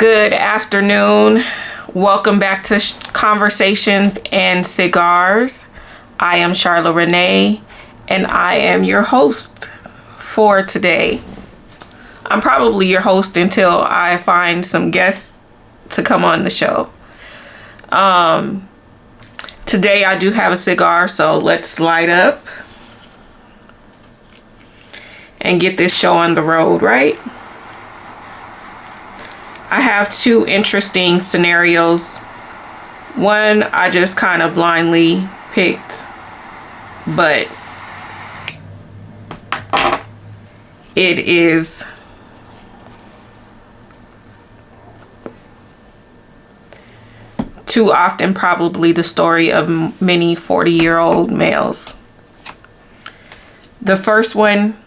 Good afternoon. Welcome back to Conversations and Cigars. I am Charlotte Renee, and I am your host for today. I'm probably your host until I find some guests to come on the show. Today I do have a cigar, so let's light up and get this show on the road, right? I have two interesting scenarios. One I just kind of blindly picked, but it is too often probably the story of many 40-year-old males. The first one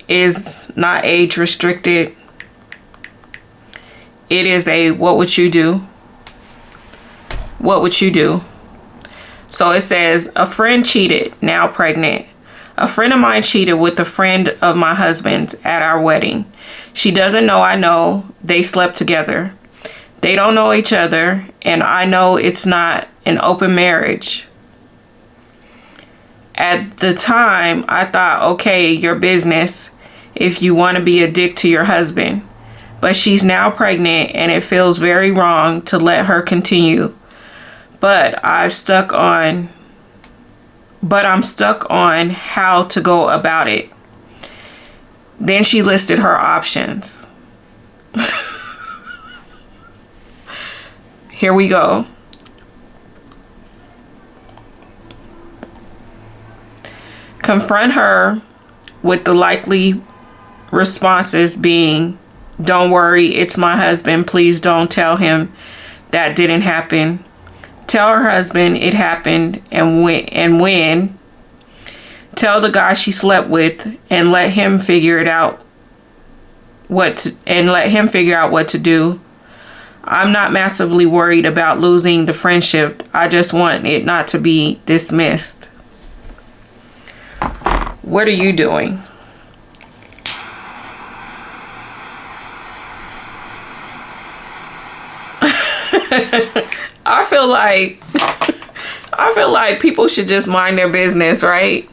is not age restricted. It is a what would you do? What would you do? So it says, a friend cheated, now pregnant. A friend of mine cheated with a friend of my husband's at our wedding. She doesn't know I know. They slept together. They don't know each other, and I know it's not an open marriage. At the time, I thought, okay, your business if you want to be a dick to your husband. But she's now pregnant, and it feels very wrong to let her continue. But I'm stuck on how to go about it. Then she listed her options. Here we go. Confront her with the likely responses being, don't worry, it's my husband. Please don't tell him that didn't happen. Tell her husband it happened and when. Tell the guy she slept with and let him figure out what to do. I'm not massively worried about losing the friendship. I just want it not to be dismissed. What are you doing? I feel like people should just mind their business, right?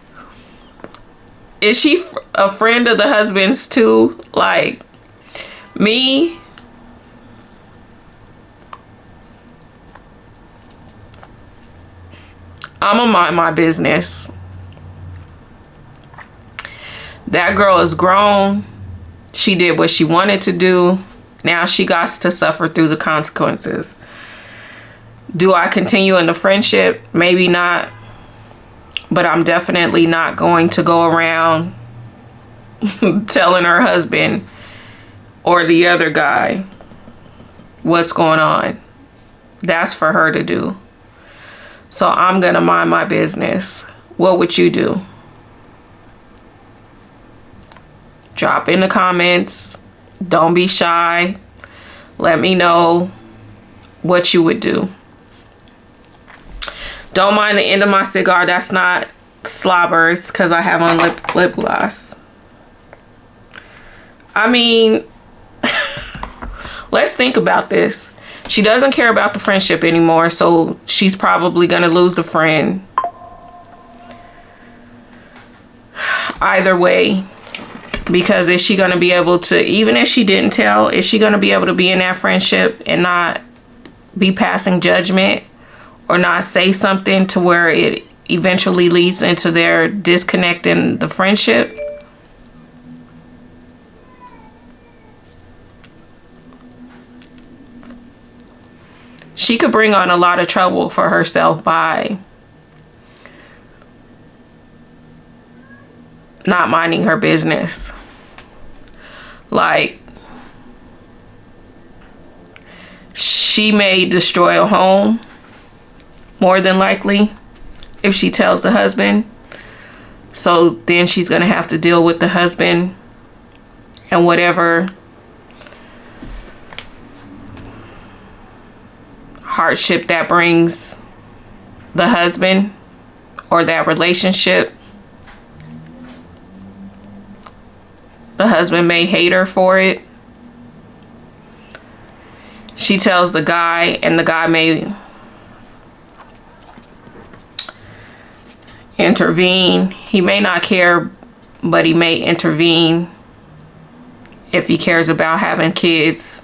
Is she a friend of the husband's too? Like me? I'ma mind my business. That girl is grown. She did what she wanted to do. Now she got to suffer through the consequences. Do I continue in the friendship? Maybe not. But I'm definitely not going to go around telling her husband or the other guy what's going on. That's for her to do. So I'm going to mind my business. What would you do? Drop in the comments. Don't be shy. Let me know what you would do. Don't mind the end of my cigar. That's not slobber. It's because I have on lip gloss. I mean, let's think about this. She doesn't care about the friendship anymore, so she's probably going to lose the friend. Either way. Because is she going to be able to, even if she didn't tell, is she going to be able to be in that friendship and not be passing judgment or not say something to where it eventually leads into their disconnecting the friendship? She could bring on a lot of trouble for herself by not minding her business. Like, she may destroy a home, more than likely, if she tells the husband. So then she's going to have to deal with the husband and whatever hardship that brings the husband or that relationship. The husband may hate her for it. She tells the guy, and the guy may intervene. He may not care, but he may intervene if he cares about having kids.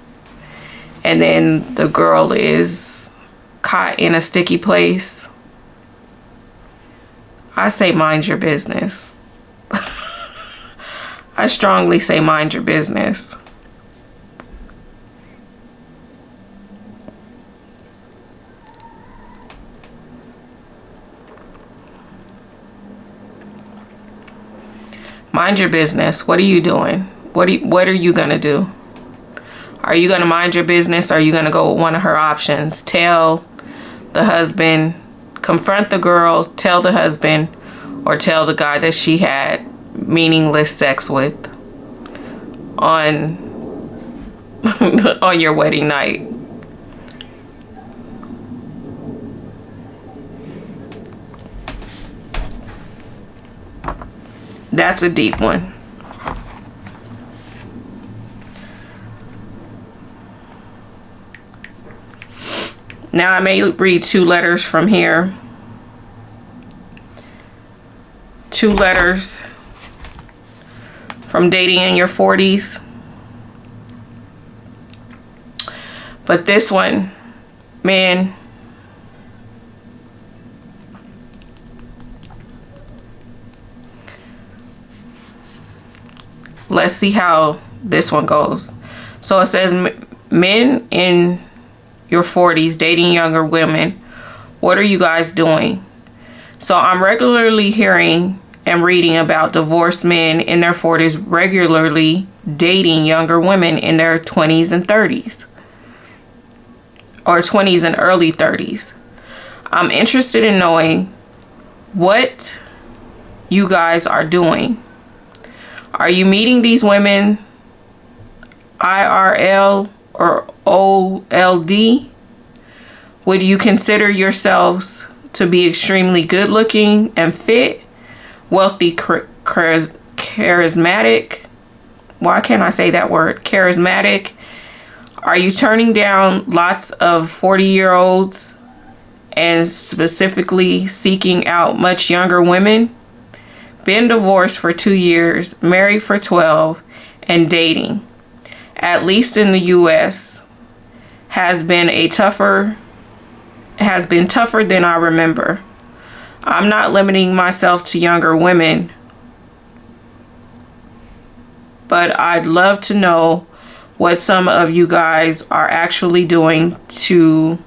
And then the girl is caught in a sticky place. I say mind your business. I strongly say mind your business. Mind your business. What are you doing? What are you gonna do? Are you gonna mind your business? Or are you gonna go with one of her options? Tell the husband, confront the girl, tell the husband, or tell the guy that she had meaningless sex with on on your wedding night. That's a deep one. Now I may read 2 letters from here. 2 letters from dating in your 40s. But this one, man, let's see how this one goes. So it says, men in your 40s dating younger women, what are you guys doing? So I'm regularly hearing and reading about divorced men in their 40s regularly dating younger women in their 20s and 30s, or 20s and early 30s. I'm interested in knowing what you guys are doing. Are you meeting these women IRL or OLD? Would you consider yourselves to be extremely good looking and fit, wealthy, charismatic? Why can't I say that word? Charismatic. Are you turning down lots of 40-year-olds and specifically seeking out much younger women? Been divorced for 2 years, married for 12, and dating, at least in the US, has been tougher than I remember. I'm not limiting myself to younger women, but I'd love to know what some of you guys are actually doing to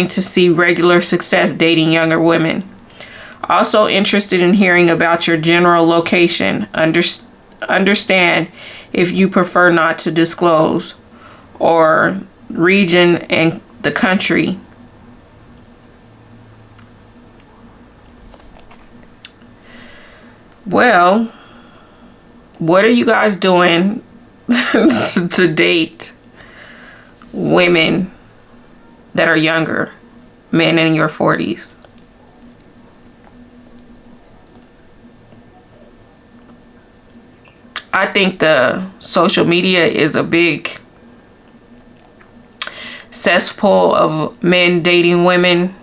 see regular success dating younger women. Also interested in hearing about your general location. Understand if you prefer not to disclose, or region and the country. Well, what are you guys doing to date women that are younger, men in your 40s? I think the social media is a big cesspool of men dating women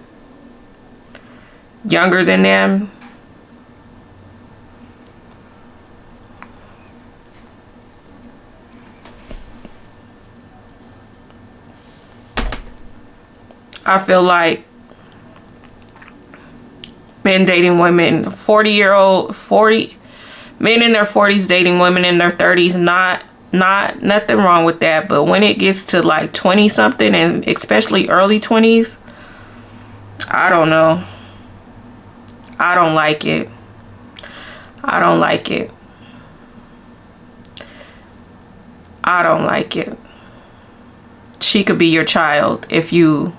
younger than them. I feel like men dating women, 40 men in their 40s dating women in their 30s, nothing wrong with that. But when it gets to like 20 something, and especially early 20s, I don't know. I don't like it. I don't like it. I don't like it. She could be your child if you,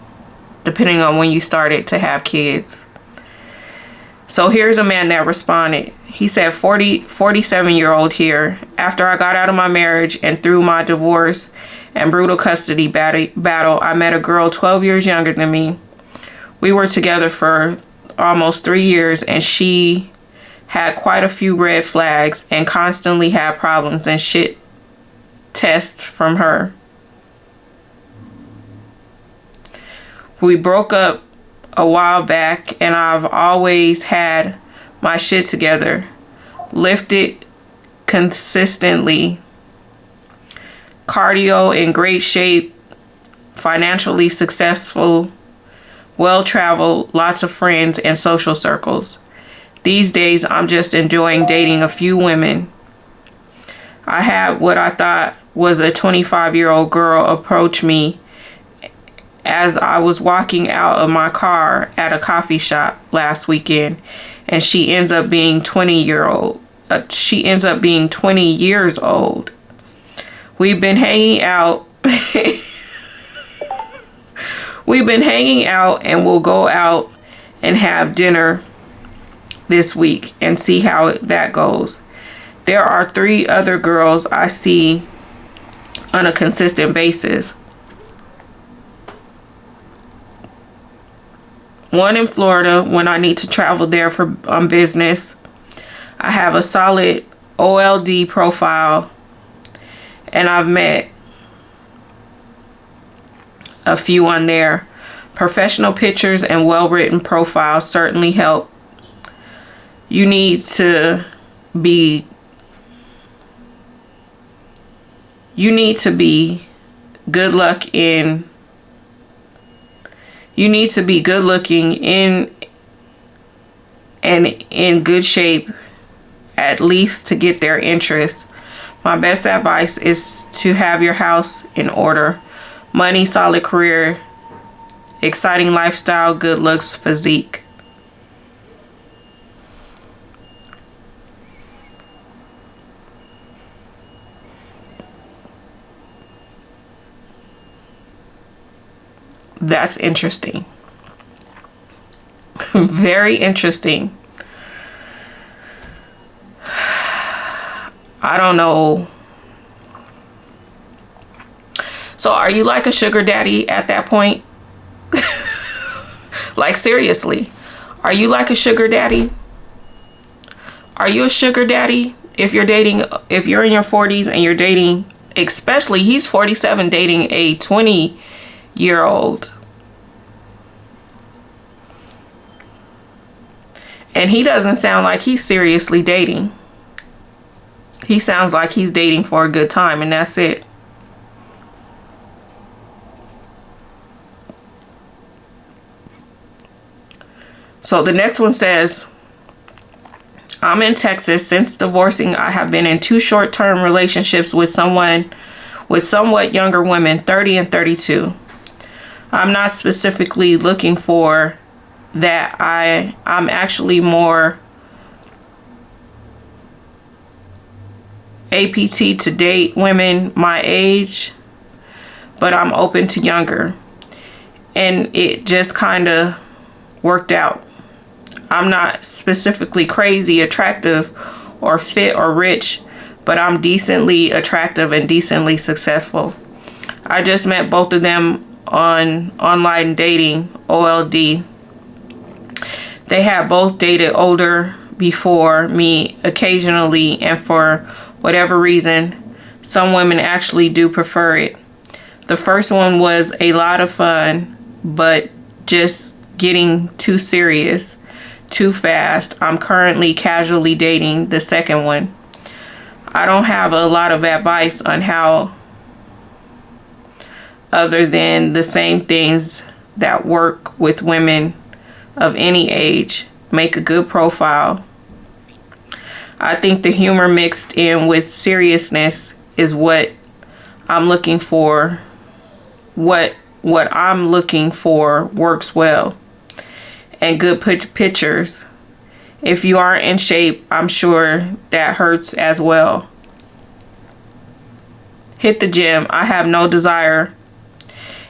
depending on when you started to have kids. So here's a man that responded. He said, 47-year-old here. After I got out of my marriage and through my divorce and brutal custody battle, I met a girl 12 years younger than me. We were together for almost 3 years, and she had quite a few red flags and constantly had problems and shit tests from her. We broke up a while back, and I've always had my shit together, lifted consistently, cardio in great shape, financially successful, well-traveled, lots of friends and social circles. These days, I'm just enjoying dating a few women. I had what I thought was a 25-year-old girl approach me as I was walking out of my car at a coffee shop last weekend, and she ends up being 20 years old. We've been hanging out. We've been hanging out, and we'll go out and have dinner this week and see how that goes. There are 3 other girls I see on a consistent basis. One in Florida when I need to travel there for business. I have a solid OLD profile, and I've met a few on there. Professional pictures and well-written profiles certainly help. You need to be good looking and in good shape, at least to get their interest. My best advice is to have your house in order. Money, solid career, exciting lifestyle, good looks, physique. That's interesting. Very interesting. I don't know. So are you like a sugar daddy at that point? Like, seriously, are you like a sugar daddy? Are you a sugar daddy if you're in your 40s and you're dating, especially he's 47, dating a 20-year-old? And he doesn't sound like he's seriously dating. He sounds like he's dating for a good time, and that's it. So the next one says, I'm in Texas. Since divorcing, I have been in 2 short-term relationships with somewhat younger women, 30 and 32. I'm not specifically looking for that. I'm actually more APT to date women my age, but I'm open to younger. And it just kind of worked out. I'm not specifically crazy, attractive, or fit or rich, but I'm decently attractive and decently successful. I just met both of them on online dating, OLD. They had both dated older before me occasionally, and for whatever reason, some women actually do prefer it. The first one was a lot of fun, but just getting too serious too fast. I'm currently casually dating the second one. I don't have a lot of advice on how, other than the same things that work with women of any age. Make a good profile. I think the humor mixed in with seriousness is what I'm looking for. What I'm looking for works well. And good pictures. If you aren't in shape, I'm sure that hurts as well. Hit the gym. I have no desire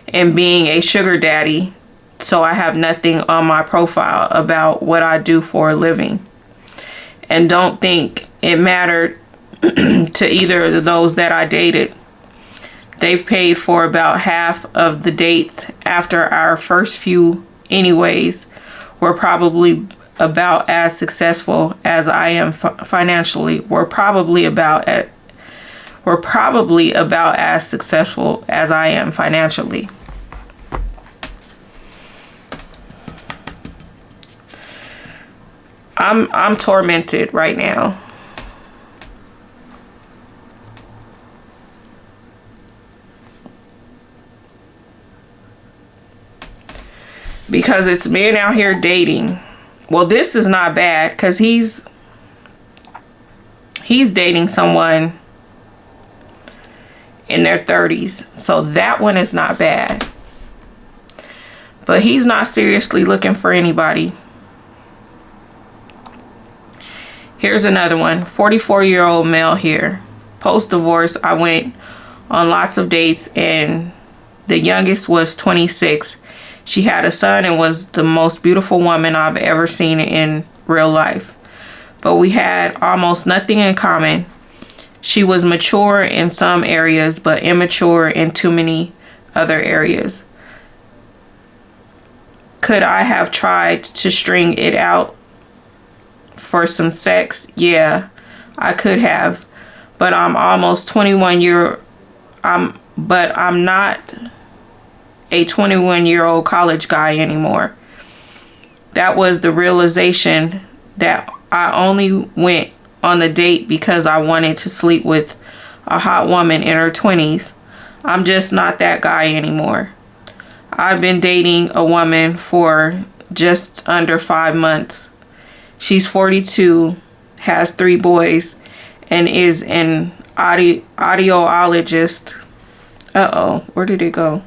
in being a sugar daddy, so I have nothing on my profile about what I do for a living. And don't think it mattered to either of those that I dated. They paid for about half of the dates after our first few anyways. We're probably about as successful as I am financially. We're probably about as successful as I am financially. I'm tormented right now. Because it's men out here dating. Well, this is not bad because he's dating someone in their 30s. So that one is not bad. But he's not seriously looking for anybody. Here's another one. 44-year-old male here. Post-divorce, I went on lots of dates and the youngest was 26. She had a son and was the most beautiful woman I've ever seen in real life. But we had almost nothing in common. She was mature in some areas, but immature in too many other areas. Could I have tried to string it out for some sex? Yeah, I could have. But I'm almost 21 but I'm not a 21-year-old college guy anymore. That was the realization, that I only went on the date because I wanted to sleep with a hot woman in her 20s. I'm just not that guy anymore. I've been dating a woman for just under 5 months. She's 42, has 3 boys, and is an audiologist. Uh-oh, where did it go?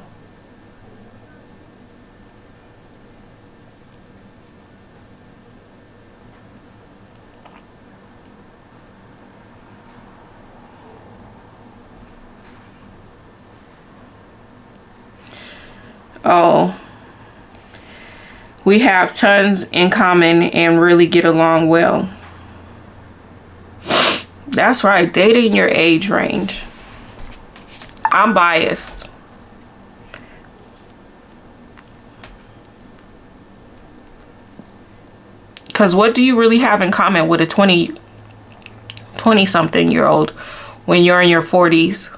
Oh, we have tons in common and really get along well. That's right, dating your age range. I'm biased. Because what do you really have in common with a 20-something-year-old when you're in your 40s?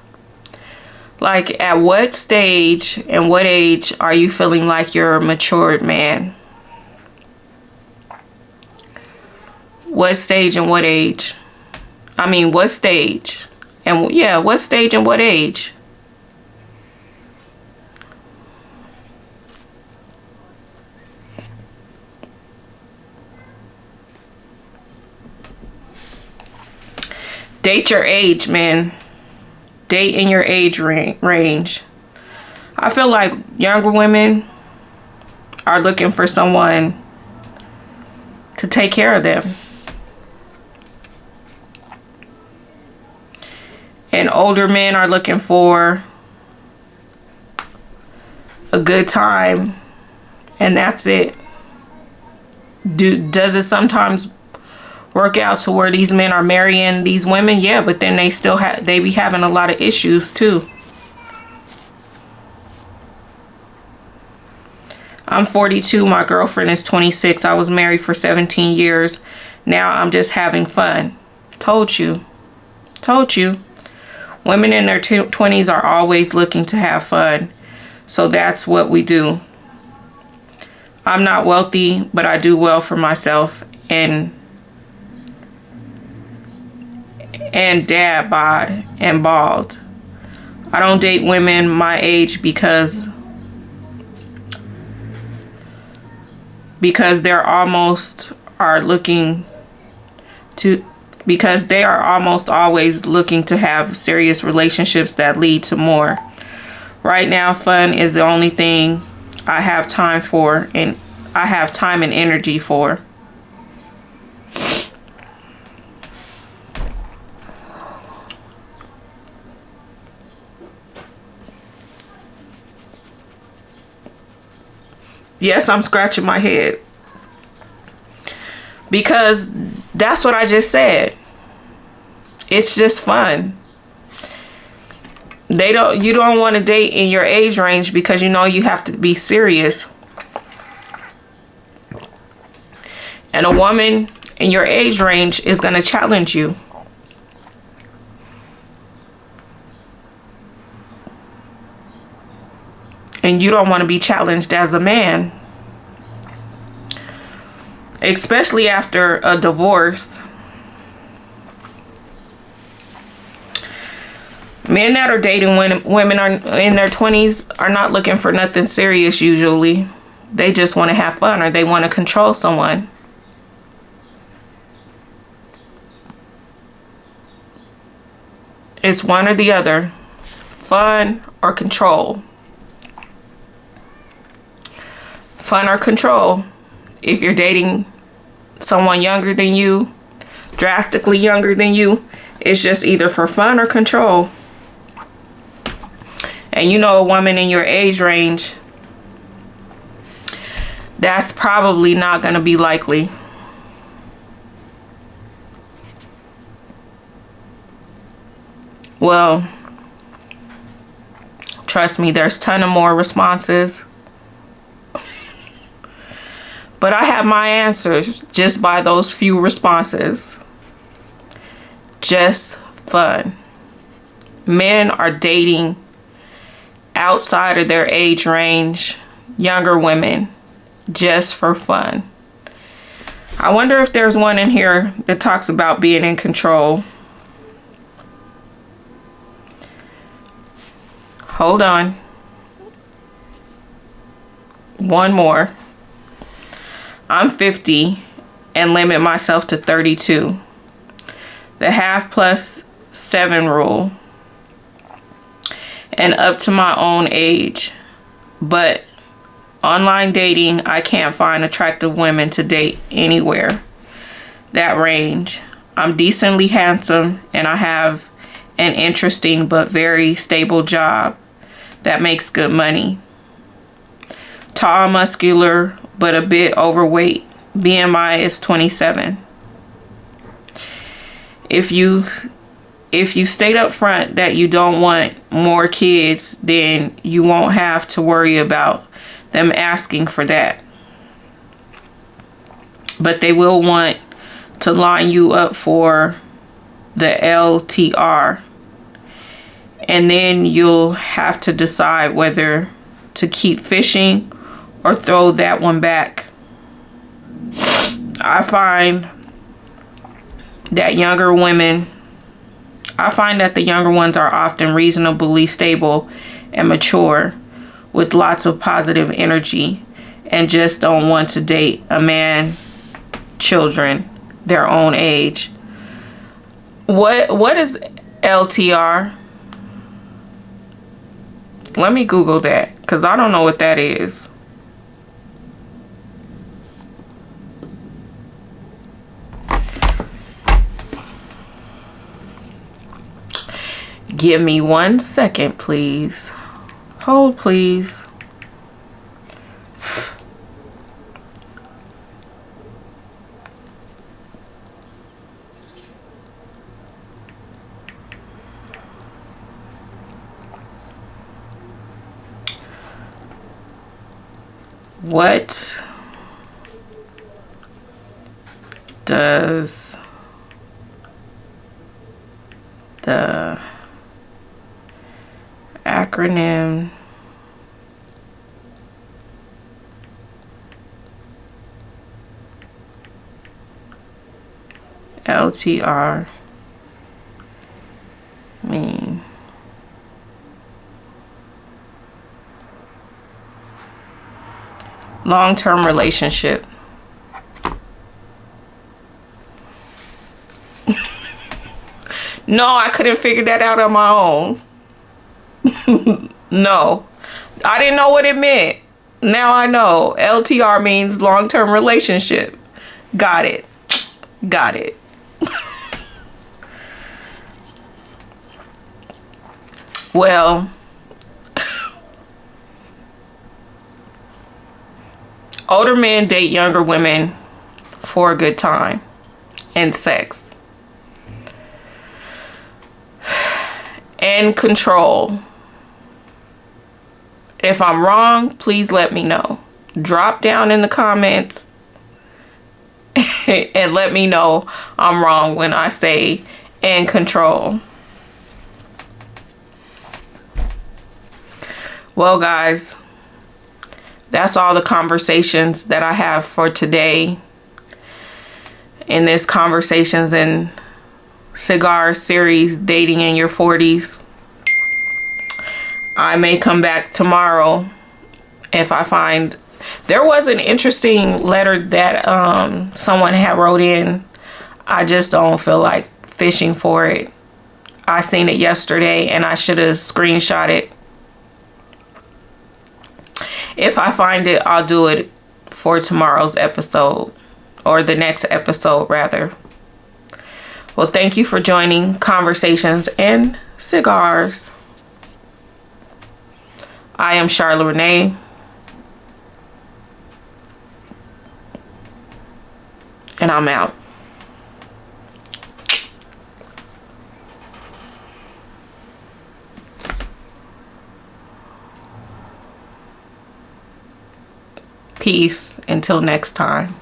Like, at what stage and what age are you feeling like you're a matured man? What stage and what age? I mean, what stage? And yeah, what stage and what age? Date your age, man. Date in your age range. I feel like younger women are looking for someone to take care of them. And older men are looking for a good time. And that's it. Does it sometimes work out to where these men are marrying these women? Yeah, but then they be having a lot of issues too. I'm 42. My girlfriend is 26. I was married for 17 years. Now I'm just having fun. Told you. Told you. Women in their 20s are always looking to have fun. So that's what we do. I'm not wealthy, but I do well for myself and dad bod and bald. I don't date women my age because they are almost always looking to have serious relationships that lead to more. Right now, fun is the only thing I have time for, and I have time and energy for. Yes, I'm scratching my head. Because that's what I just said. It's just fun. You don't want to date in your age range because you know you have to be serious. And a woman in your age range is going to challenge you. And you don't want to be challenged as a man. especially after a divorce. Men that are dating when women are in their 20s are not looking for nothing serious usually. They just want to have fun, or they want to control someone. It's one or the other. Fun or control. Fun or control. If you're dating someone younger than you, drastically younger than you, it's just either for fun or control. And you know, a woman in your age range, that's probably not going to be likely. Well, trust me, there's a ton of more responses. But I have my answers just by those few responses. Just fun. Men are dating outside of their age range, younger women, just for fun. I wonder if there's one in here that talks about being in control. Hold on. One more. I'm 50 and limit myself to 32. The half plus 7 rule. And up to my own age. But online dating, I can't find attractive women to date anywhere that range. I'm decently handsome and I have an interesting but very stable job that makes good money. Tall, muscular, but a bit overweight. BMI is 27. If you state up front that you don't want more kids, then you won't have to worry about them asking for that. But they will want to line you up for the LTR. And then you'll have to decide whether to keep fishing or throw that one back. I find that the younger ones are often reasonably stable and mature with lots of positive energy and just don't want to date a man, children, their own age. What is LTR? Let me Google that, because I don't know what that is. Give me 1 second, please. Hold, please. What does the acronym LTR mean? Long-term relationship. No, I couldn't figure that out on my own. No, I didn't know what it meant. Now I know. LTR means long-term relationship. Got it. Got it. Well, older men date younger women for a good time and sex. And control. If I'm wrong, please let me know. Drop down in the comments and let me know I'm wrong when I say and control. Well, guys, that's all the conversations that I have for today. in this Conversations and Cigars series, Dating in Your 40s. I may come back tomorrow if I find... There was an interesting letter that someone had wrote in. I just don't feel like fishing for it. I seen it yesterday and I should have screenshot it. If I find it, I'll do it for tomorrow's episode, or the next episode rather. Well, thank you for joining Conversations and Cigars. I am Charlotte Renee. And I'm out. Peace until next time.